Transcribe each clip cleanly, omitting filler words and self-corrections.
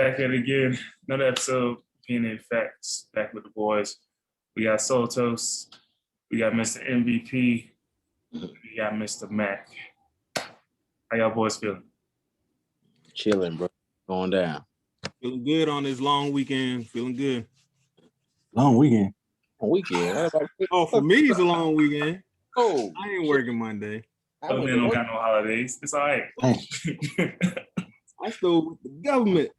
back at it again. Another episode, Opinionated Faxx, back with the boys. We got Sotos, we got Mr. MVP, we got Mr. Mac. How y'all boys feeling? Chilling, bro. Going down. Feeling good on this long weekend. Feeling good. Long weekend. Weekend. What about Oh, for me, it's a long weekend. Oh, I ain't working Monday. I Other went men to don't work. got no holidays. It's all right. Hey, I still with the government.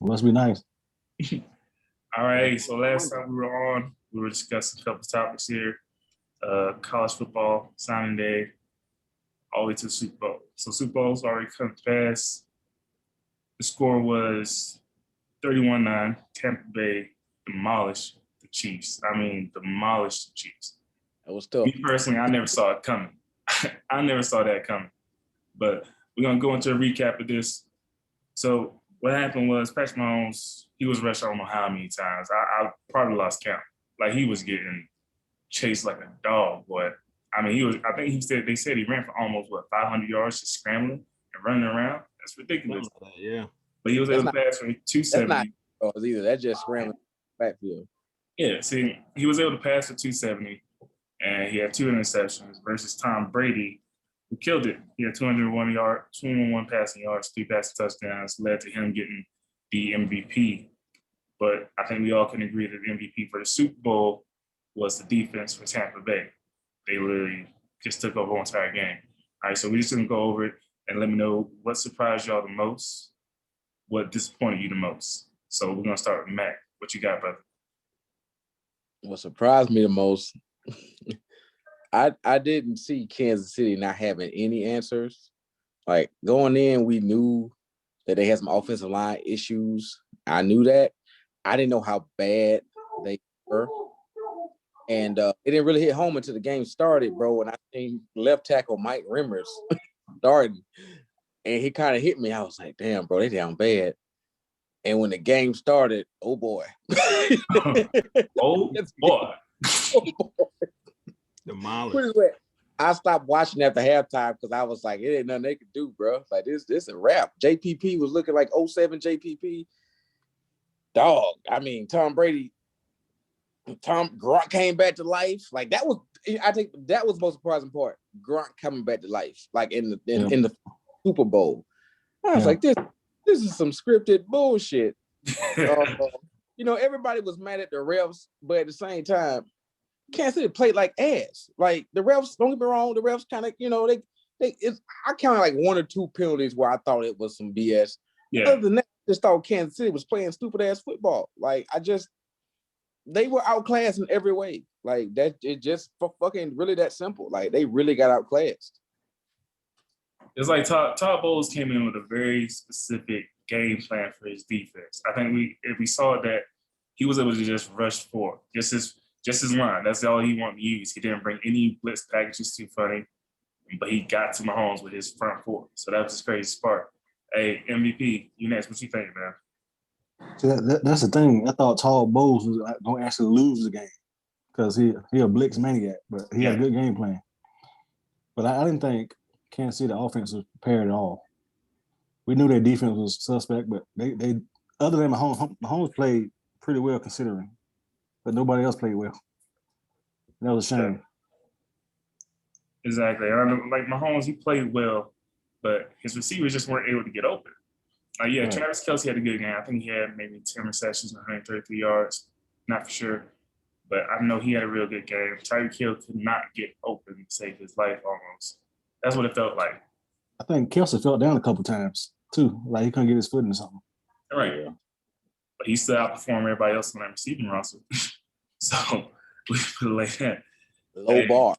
must be nice. All right, so last time we were on, we were discussing a couple topics here. College football, signing day, all the way to the Super Bowl. So Super Bowl's already come to pass. The score was 31-9. Tampa Bay demolished the Chiefs. Demolished the Chiefs. That was tough. Me personally, I never saw it coming. I never saw that coming. But we're going to go into a recap of this. So what happened was Patrick Mahomes, he was rushed I don't know how many times. I probably lost count. Like, he was getting chased like a dog, boy. I think they said he ran for almost, 500 yards just scrambling and running around. That's ridiculous. Yeah. But he was able to pass for 270. That's not either. That's just scrambling backfield. Yeah, see, he was able to pass for 270, and he had 2 interceptions versus Tom Brady, who killed it. He had 201 passing yards, 3 passing touchdowns, led to him getting the MVP. But I think we all can agree that the MVP for the Super Bowl was the defense for Tampa Bay. They literally just took over the entire game. All right, so we're just going to go over it and let me know what surprised y'all the most, what disappointed you the most. So we're going to start with Mac. What you got, brother? What surprised me the most, I didn't see Kansas City not having any answers. Like, going in, we knew that they had some offensive line issues. I knew that. I didn't know how bad they were. And it didn't really hit home until the game started, bro. And I seen left tackle Mike Rimmers starting. And he kind of hit me. I was like, damn, bro, they down bad. And when the game started, oh boy. Oh boy. Demolished. I stopped watching after halftime because I was like, it ain't nothing they could do, bro. Like, this a wrap. JPP was looking like 07 JPP. Dog. I mean, Tom Brady, Gronk came back to life. Like, I think that was the most surprising part. Gronk coming back to life, like in the Super Bowl. I was like, this is some scripted bullshit. Everybody was mad at the refs, but at the same time, Kansas City played like ass. Like, the refs, don't get me wrong, the refs kind of, I counted like 1 or 2 penalties where I thought it was some BS. Yeah. Other than that, I just thought Kansas City was playing stupid ass football. Like, they were outclassed in every way. Like, that, it just fucking really that simple. Like, they really got outclassed. It's like Todd Bowles came in with a very specific game plan for his defense. I think we saw that he was able to just rush forward, just his line. That's all he wanted to use. He didn't bring any blitz packages too funny, but he got to Mahomes with his front four. So that was his crazy spark. Hey, MVP, you next. What you think, man? See, that's the thing. I thought Todd Bowles was going to actually lose the game because he a blitz maniac, but he had a good game plan. But I didn't think Kansas City offense was prepared at all. We knew their defense was suspect, but they other than Mahomes played pretty well considering, but nobody else played well. That was a shame. Exactly. I know, like Mahomes, he played well, but his receivers just weren't able to get open. Right. Travis Kelce had a good game. I think he had maybe 10 receptions, 133 yards. Not for sure. But I know he had a real good game. Tyreek Hill could not get open to save his life almost. That's what it felt like. I think Kelce fell down a couple times, too. Like, he couldn't get his foot into something. Right. Yeah. But he still outperformed everybody else on that receiving roster. So, we put it like that. Low bar.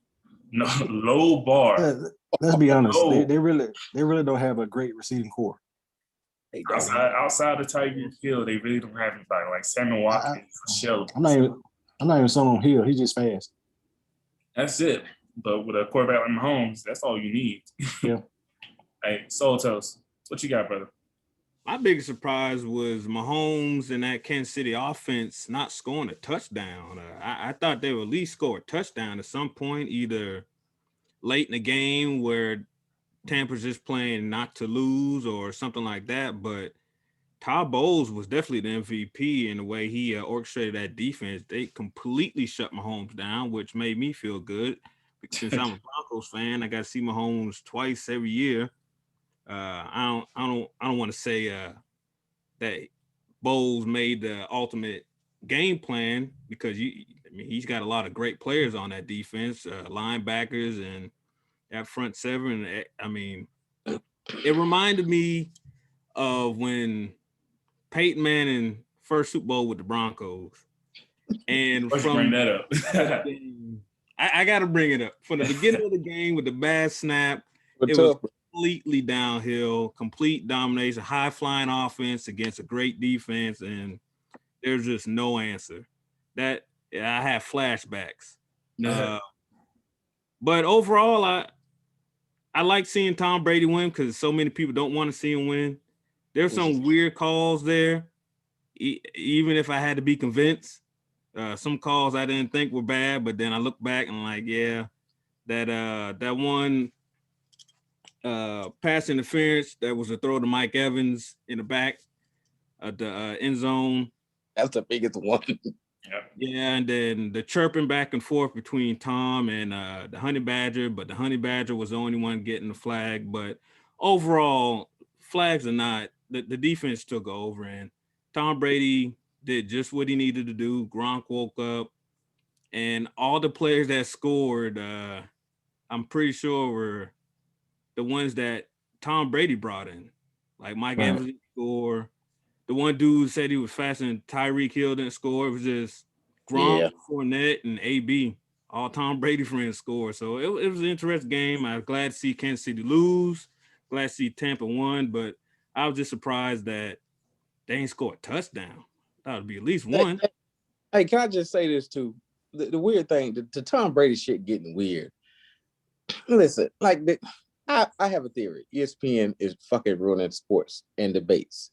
No, low bar. Let's be honest. They really don't have a great receiving core. Outside of Tyreek Hill, they really don't have anybody like Samuel Watkins. I'm not even sold on Hill. He's just fast. That's it. But with a quarterback like Mahomes, that's all you need. Yeah. Hey, Soul Toast, what you got, brother? My biggest surprise was Mahomes and that Kansas City offense not scoring a touchdown. I thought they would at least score a touchdown at some point, either late in the game where Tampa's just playing not to lose or something like that. But Todd Bowles was definitely the MVP in the way he orchestrated that defense. They completely shut Mahomes down, which made me feel good. Since I'm a Broncos fan, I got to see Mahomes twice every year. I don't want to say that Bowles made the ultimate game plan because he's got a lot of great players on that defense, linebackers and that front seven. I mean, it reminded me of when Peyton Manning first Super Bowl with the Broncos. And Let's from bring that up. I got to bring it up. From the beginning of the game with the bad snap, it was completely downhill, complete domination, high flying offense against a great defense, and there's just no answer. I have flashbacks. But overall, I like seeing Tom Brady win because so many people don't want to see him win. There's some weird calls there, even if I had to be convinced. Some calls I didn't think were bad, but then I look back and like, yeah, that one pass interference that was a throw to Mike Evans in the back of the end zone. That's the biggest one. Yeah, and then the chirping back and forth between Tom and the Honey Badger, but the Honey Badger was the only one getting the flag. But overall, flags or not, the defense took over, and Tom Brady did just what he needed to do. Gronk woke up, and all the players that scored, I'm pretty sure were the ones that Tom Brady brought in. Like Mike Evans didn't score. The one dude said he was faster than Tyreek Hill didn't score. It was just Gronk, Fournette, and AB. All Tom Brady friends scored. So it was an interesting game. I was glad to see Kansas City lose. Glad to see Tampa won, but I was just surprised that they ain't scored a touchdown. That would be at least one. Hey, can I just say this too? The weird thing, the Tom Brady shit getting weird. Listen, like I have a theory. ESPN is fucking ruining sports and debates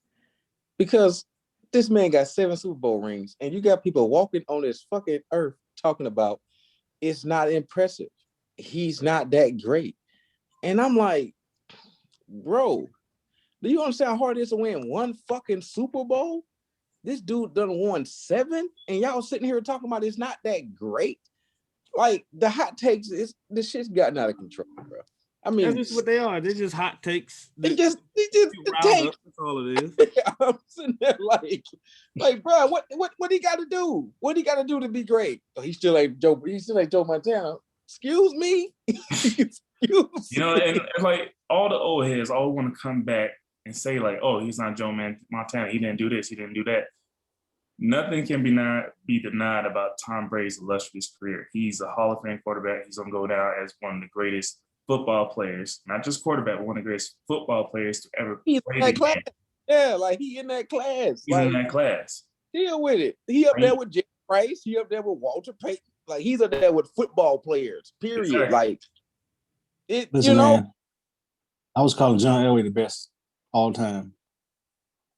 because this man got 7 Super Bowl rings, and you got people walking on this fucking earth talking about it's not impressive. He's not that great, and I'm like, bro, do you understand how hard it is to win one fucking Super Bowl? This dude done won 7, and y'all sitting here talking about it's not that great. Like the hot takes, this shit's gotten out of control, bro. I mean, that's just what they are. They're just hot takes. They just the take. That's all it is. I'm sitting there like, bro, what he got to do? What he got to do to be great? Oh, he still ain't Joe. He still ain't Joe Montana. Excuse me. You know, and like all the old heads all want to come back and say like, oh, he's not Joe Montana. He didn't do this. He didn't do that. Nothing can be denied about Tom Brady's illustrious career. He's a Hall of Fame quarterback. He's going to go down as one of the greatest football players, not just quarterback, but one of the greatest football players to ever play the game. Yeah, like he in that class. He's in that class. Deal with it. He up there with Jerry Rice. He up there with Walter Payton. Like he's up there with football players. Period. Exactly. Like it. Listen, you know, man, I was calling John Elway the best all time.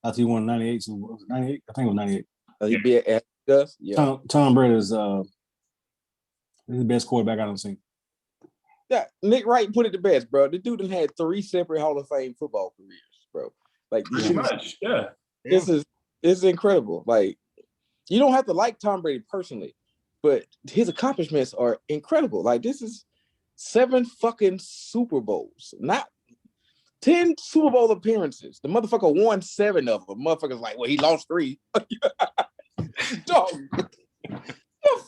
After he won 98, so was it 98? I think it was 98. He be at Gus. Yeah. Tom Brady is the best quarterback I've seen. Yeah, Nick Wright put it the best, bro. The dude had 3 separate Hall of Fame football careers, bro. Like pretty much, yeah. This is incredible. Like you don't have to like Tom Brady personally, but his accomplishments are incredible. Like this is 7 fucking Super Bowls, not 10 Super Bowl appearances. The motherfucker won 7 of them. Motherfucker's like, well, he lost 3. Dog.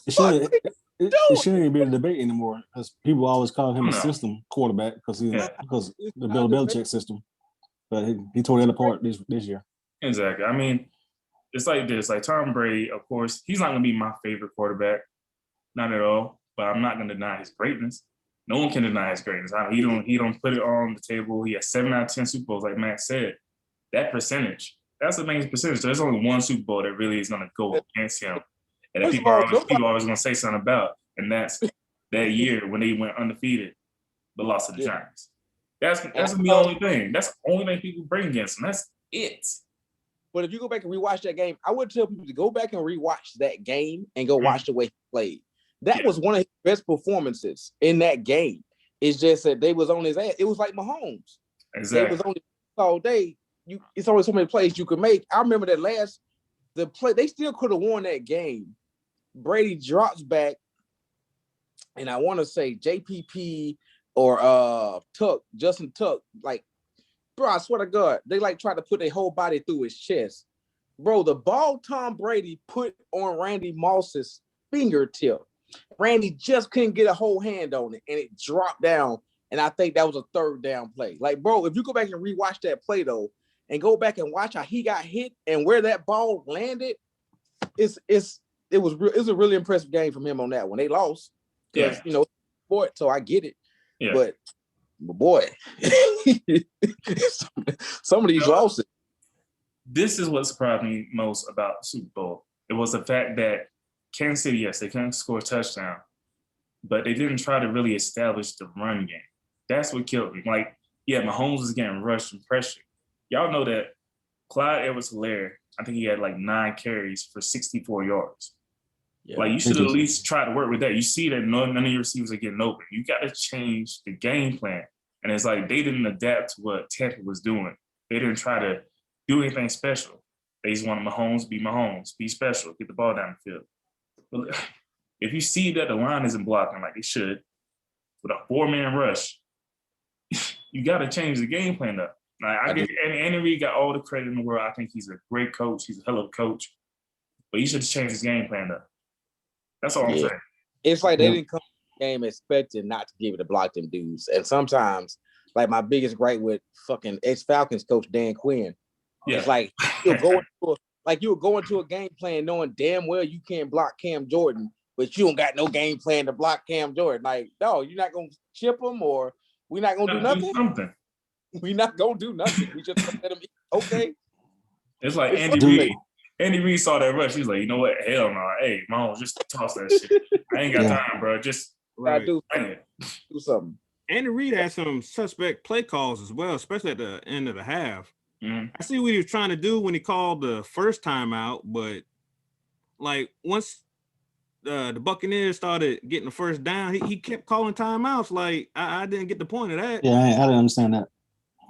It shouldn't even be a debate anymore because people always call him a system quarterback because the Bill Belichick system. But he tore that apart this year. Exactly. I mean, it's like this. Like Tom Brady, of course, he's not going to be my favorite quarterback. Not at all. But I'm not going to deny his greatness. No one can deny his greatness. He don't put it on the table. He has 7 out of 10 Super Bowls, like Matt said. That percentage, that's the main percentage. There's only one Super Bowl that really is going to go against him. And that people are always going to say something about. And that's that year when they went undefeated, but lost to the Giants. That's the only thing. That's the only thing people bring against him. That's it. But if you go back and rewatch that game, I would tell people to go back and rewatch that game and go watch the way he played. That was one of his best performances in that game. It's just that they was on his ass. It was like Mahomes. Exactly. They was on his all day, it's only so many plays you could make. I remember the play, they still could have won that game. Brady drops back, and I want to say JPP or Justin Tuck, like, bro, I swear to God, they like tried to put their whole body through his chest. Bro, the ball Tom Brady put on Randy Moss's fingertip, Randy just couldn't get a whole hand on it, and it dropped down. And I think that was a third down play. Like, bro, if you go back and rewatch that play though, and go back and watch how he got hit and where that ball landed, it was a really impressive game from him on that one. They lost because sport, so I get it. Yeah. But boy, some of these losses. This is what surprised me most about the Super Bowl. It was the fact that Kansas City, yes, they couldn't score a touchdown, but they didn't try to really establish the run game. That's what killed me. Like, yeah, Mahomes was getting rushed and pressured. Y'all know that Clyde Edwards-Helaire, I think he had like 9 carries for 64 yards. Yeah, like, you should at least try to work with that. You see that none of your receivers are getting open. You got to change the game plan. And it's like they didn't adapt to what Tampa was doing. They didn't try to do anything special. They just wanted Mahomes, be special, get the ball down the field. But if you see that the line isn't blocking like it should, with a 4-man rush, you got to change the game plan up. Like, I get Andy Reid got all the credit in the world. I think he's a great coach. He's a hell of a coach. But he should change his game plan up. That's all I'm saying. It's like they didn't come to the game expecting not to give it to block them dudes. And sometimes, like, my biggest gripe with fucking ex-Falcons coach Dan Quinn, it's like you were going to a game plan knowing damn well you can't block Cam Jordan, but you don't got no game plan to block Cam Jordan. Like, no, you're not gonna chip him, or we're not gonna do nothing. We're not gonna do nothing. We just gonna let him eat. Okay. It's like Andy Reid. Andy Reid saw that rush. He's like, you know what? Hell no. Hey, Mahomes, just toss that shit. I ain't got time, bro. Just do something. Andy Reid had some suspect play calls as well, especially at the end of the half. Mm-hmm. I see what he was trying to do when he called the first time out, but like once the Buccaneers started getting the first down, he kept calling timeouts. Like I didn't get the point of that. Yeah, I didn't understand that.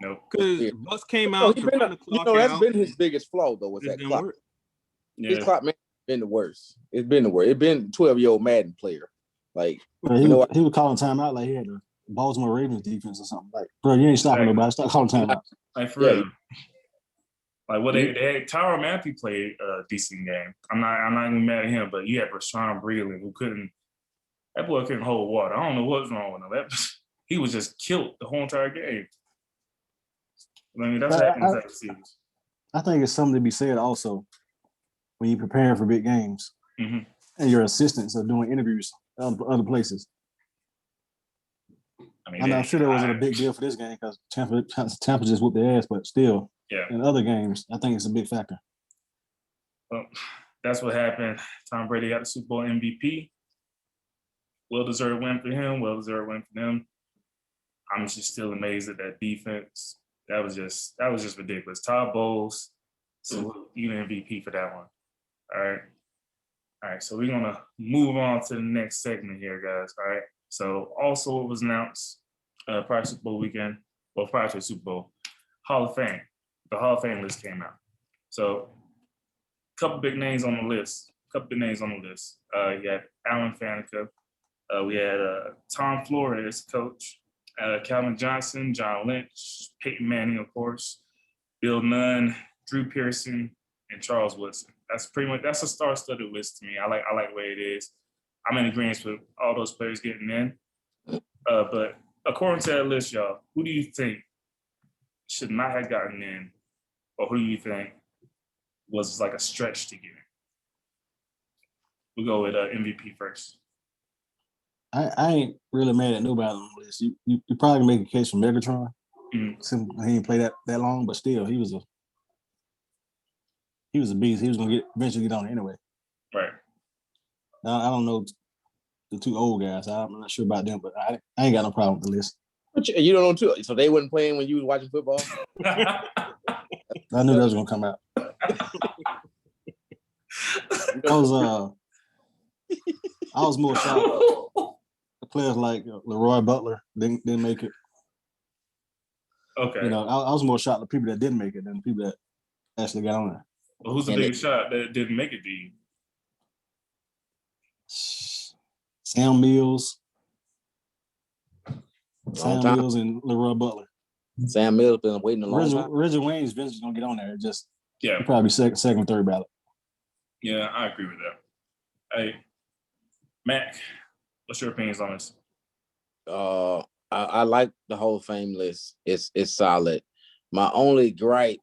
No, because Bucks came out. That's been his biggest flaw though. Was that clock? Yeah. His clock man been the worst. It's been the worst. It's been 12-year-old Madden player. Like he was calling timeout like he had the Baltimore Ravens defense or something. Like, bro, you ain't stopping nobody. Stop calling timeout. Like for real. Like what they had, Tyrann Mathieu played a decent game. I'm not even mad at him, but you had Rashawn Breeland that boy couldn't hold water. I don't know what's wrong with him. He was just killed the whole entire game. I mean, that's what happens at the series. I think it's something to be said also when you're preparing for big games and your assistants are doing interviews other places. I mean, I'm sure that wasn't a big deal for this game because Tampa just whooped their ass, but still, in other games, I think it's a big factor. Well, that's what happened. Tom Brady got the Super Bowl MVP. Well-deserved win for him. Well-deserved win for them. I'm just still amazed at that defense. That was just ridiculous. Todd Bowles, salute you MVP for that one. All right. So we're gonna move on to the next segment here, guys. All right. So also it was announced prior to Super Bowl weekend, well, prior to the Super Bowl, Hall of Fame. The Hall of Fame list came out. So a couple big names on the list. You had Alan Faneca. We had Tom Flores, coach. Calvin Johnson, John Lynch, Peyton Manning, of course, Bill Nunn, Drew Pearson, and Charles Woodson. That's a star-studded list to me. I like the way it is. I'm in agreement with all those players getting in. But according to that list, y'all, who do you think should not have gotten in, or who do you think was like a stretch to get in? We'll go with MVP first. I ain't really mad at nobody on the list. You probably make a case for Megatron. He didn't play that long, but still, he was a beast. He was gonna eventually get on it anyway. Right. Now I don't know the two old guys. I'm not sure about them, but I ain't got no problem with the list. But you don't know too. So they wasn't playing when you was watching football. I knew that was gonna come out. I was more shocked. Players like Leroy Butler didn't make it. Okay. You know, I was more shocked at people that didn't make it than the people that actually got on there. Well, who's the And biggest shot that didn't make it, D? Sam Mills, Long time. and Leroy Butler. Sam Mills been waiting a long time. Reggie Wayne's eventually gonna get on there. Just Yeah. he'll probably second, third ballot. Yeah, I agree with that. Hey, Mac, what's your opinions on this? I like the Hall of Fame list. It's solid. My only gripe,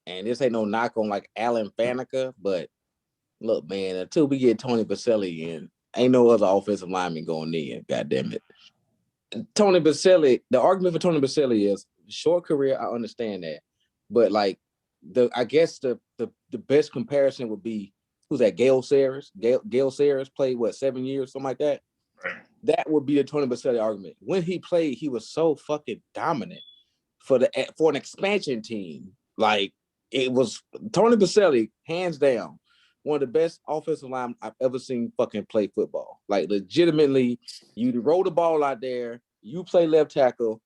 and this ain't no knock on like Alan Faneca, but look, man, until we get Tony Baselli in, ain't no other offensive lineman going in. God damn it. Tony Baselli, the argument for Tony Baselli is short career. I understand that, but like I guess the best comparison would be who's that? Gale Sayers. Gale Sayers played what 7 years, something like that. Right. That would be the Tony Baselli argument. When he played, he was so fucking dominant for an expansion team. Like it was Tony Baselli, hands down, one of the best offensive linemen I've ever seen fucking play football. Like legitimately, you roll the ball out there, you play left tackle.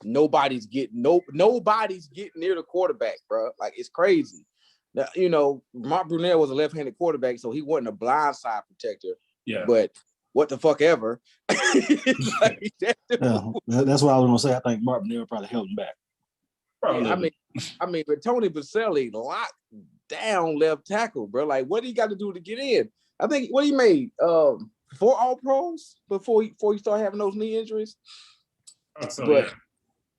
Nobody's getting near the quarterback, bro. Like it's crazy. Now, you know, Mark Brunell was a left-handed quarterback, so he wasn't a blindside protector. Yeah. But what the fuck ever. Like, that's what I was gonna say. I think Mark Brunell probably held him back. Probably. I mean, but Tony Baselli locked down left tackle, bro. Like, what do you got to do to get in? I think what he made 4 All-Pros before he started having those knee injuries. So, but yeah.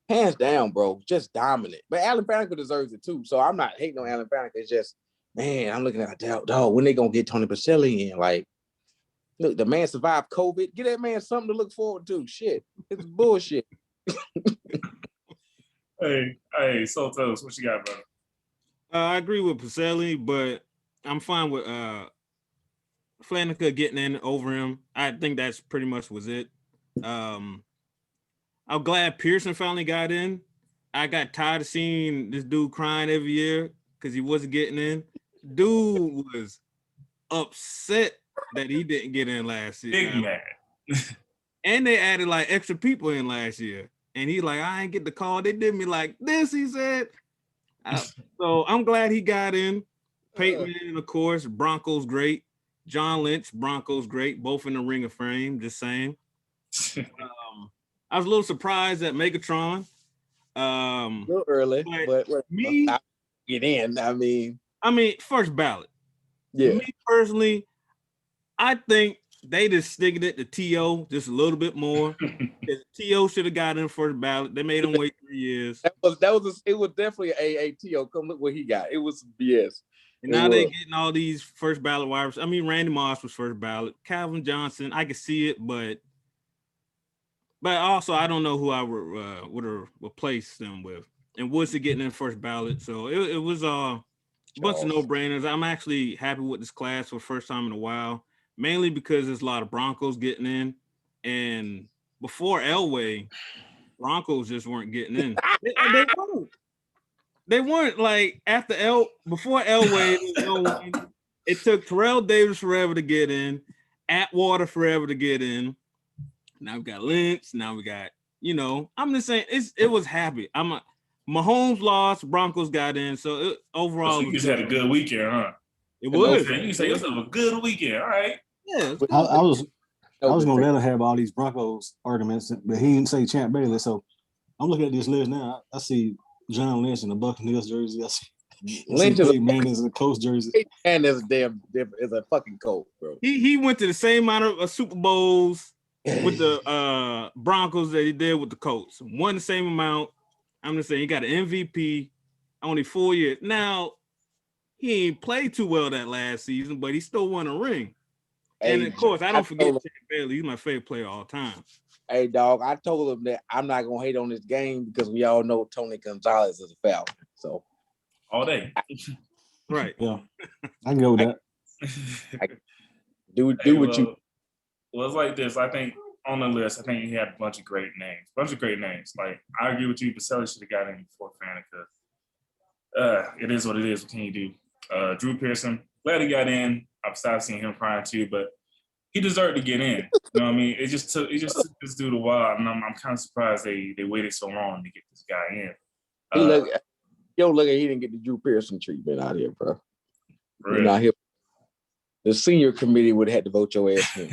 Hands down, bro, just dominant. But Alan Faneca deserves it too. So I'm not hating on Alan Faneca. It's just, man, I'm looking at dog. When they gonna get Tony Baselli in? Like, look, the man survived COVID. Get that man something to look forward to. Shit, it's bullshit. Hey, so Toast, what you got, brother? I agree with Baselli, but I'm fine with Faneca getting in over him. I think that's pretty much was it. I'm glad Pearson finally got in. I got tired of seeing this dude crying every year because he wasn't getting in. Dude was upset that he didn't get in last year. Big mad. And they added like extra people in last year. And he like, I ain't get the call. They did me like this, he said. So I'm glad he got in. Peyton Manning, of course. Broncos great. John Lynch, Broncos great. Both in the Ring of Fame, just saying. I was a little surprised at Megatron. A little early, but me get in. I mean, first ballot. Yeah. Me personally, I think they just sticking it to T.O. just a little bit more. T.O. should have got in first ballot. They made him wait 3 years. It was definitely a T.O. Come look what he got. It was BS. And now they getting all these first ballot wires. I mean, Randy Moss was first ballot. Calvin Johnson, I could see it, but also I don't know who I would have replaced them with. And Woodson getting in first ballot. So it was a bunch of no-brainers. I'm actually happy with this class for the first time in a while, mainly because there's a lot of Broncos getting in. And before Elway, Broncos just weren't getting in. They weren't like before Elway, it took Terrell Davis forever to get in, Atwater forever to get in. Now we got Lynch. Now we got, I'm just saying it was happy. Mahomes lost, Broncos got in. So overall, you just had a good weekend, huh? It was. You say yourself a good weekend. All right. Yeah. I was gonna let him have all these Broncos arguments, but he didn't say Champ Bailey. So I'm looking at this list now. I see John Lynch in the Buccaneers jersey. I see Lynch is a Colts jersey. And is a fucking Colt, bro. He went to the same amount of Super Bowls with the Broncos that he did with the Colts. Won the same amount. I'm just saying he got an MVP, only 4 years. Now, he ain't played too well that last season, but he still won a ring. And of course, I don't forget Champ Bailey. He's my favorite player of all time. Hey, dog, I told him that I'm not going to hate on this game because we all know Tony Gonzalez is a Falcon. So, all day. Right. Yeah. I can go with that. Do what you. Well, it's like this. I think on the list, I think he had a bunch of great names. Like, I agree with you. Baselli should have got in before Faneca. It is what it is. What can you do? Drew Pearson, glad he got in. I've stopped seeing him crying too, but he deserved to get in. You know what I mean? It just took this dude a while, and I'm kind of surprised they waited so long to get this guy in. He didn't get the Drew Pearson treatment out here, bro. For real. Not here. The senior committee would have had to vote your ass in.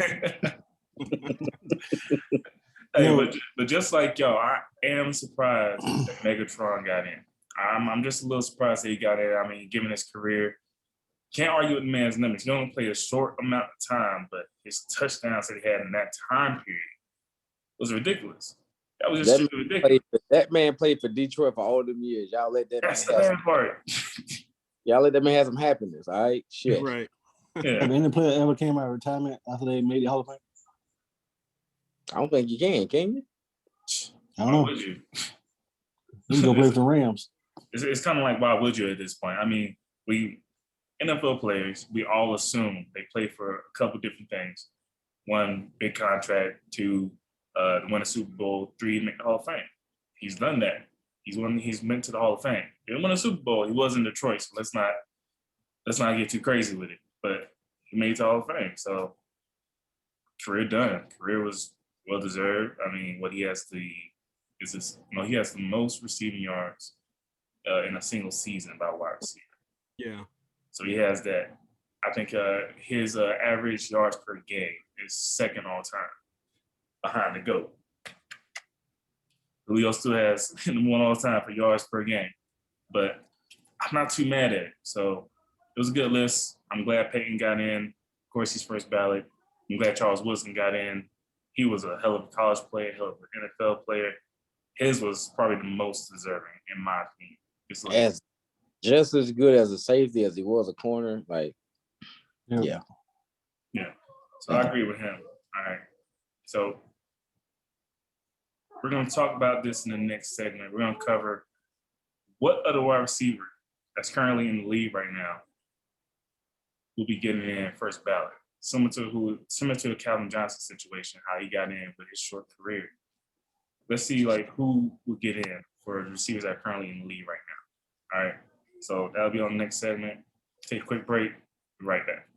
Hey, but just like y'all, I am surprised that Megatron got in. I'm just a little surprised that he got in. I mean, given his career, can't argue with the man's numbers. He only played a short amount of time, but his touchdowns that he had in that time period was ridiculous. That was just ridiculous. That man played for Detroit for all them years. Y'all let that That's man the bad part. Y'all let that man have some happiness, all right? Shit. Right. Yeah. Have any player ever came out of retirement after they made the Hall of Fame? I don't think you can you? I don't know. Why would you? You can go play for the Rams. It's kind of like, why would you at this point? I mean, we NFL players, we all assume they play for a couple different things. One, big contract. Two, win a Super Bowl. Three, make the Hall of Fame. He's done that. He's meant to the Hall of Fame. He didn't win a Super Bowl. He was in Detroit, so let's not get too crazy with it. But he made it to the Hall of Fame. So career done. Career was well deserved. I mean, he has the most receiving yards in a single season by a wide receiver. Yeah. So he has that. I think his average yards per game is second all time behind the GOAT. Julio still has one all time for yards per game, but I'm not too mad at it. So it was a good list. I'm glad Peyton got in. Of course, he's first ballot. I'm glad Charles Woodson got in. He was a hell of a college player, hell of an NFL player. His was probably the most deserving, in my opinion. It's like, As just as good as a safety as he was a corner, like, yeah. So I agree with him. All right. So we're going to talk about this in the next segment. We're going to cover what other wide receiver that's currently in the league right now will be getting in first ballot. Similar to the Calvin Johnson situation, how he got in with his short career. Let's see who will get in for the receivers that are currently in the league right now. All right. So that'll be on the next segment. Take a quick break. Be right back.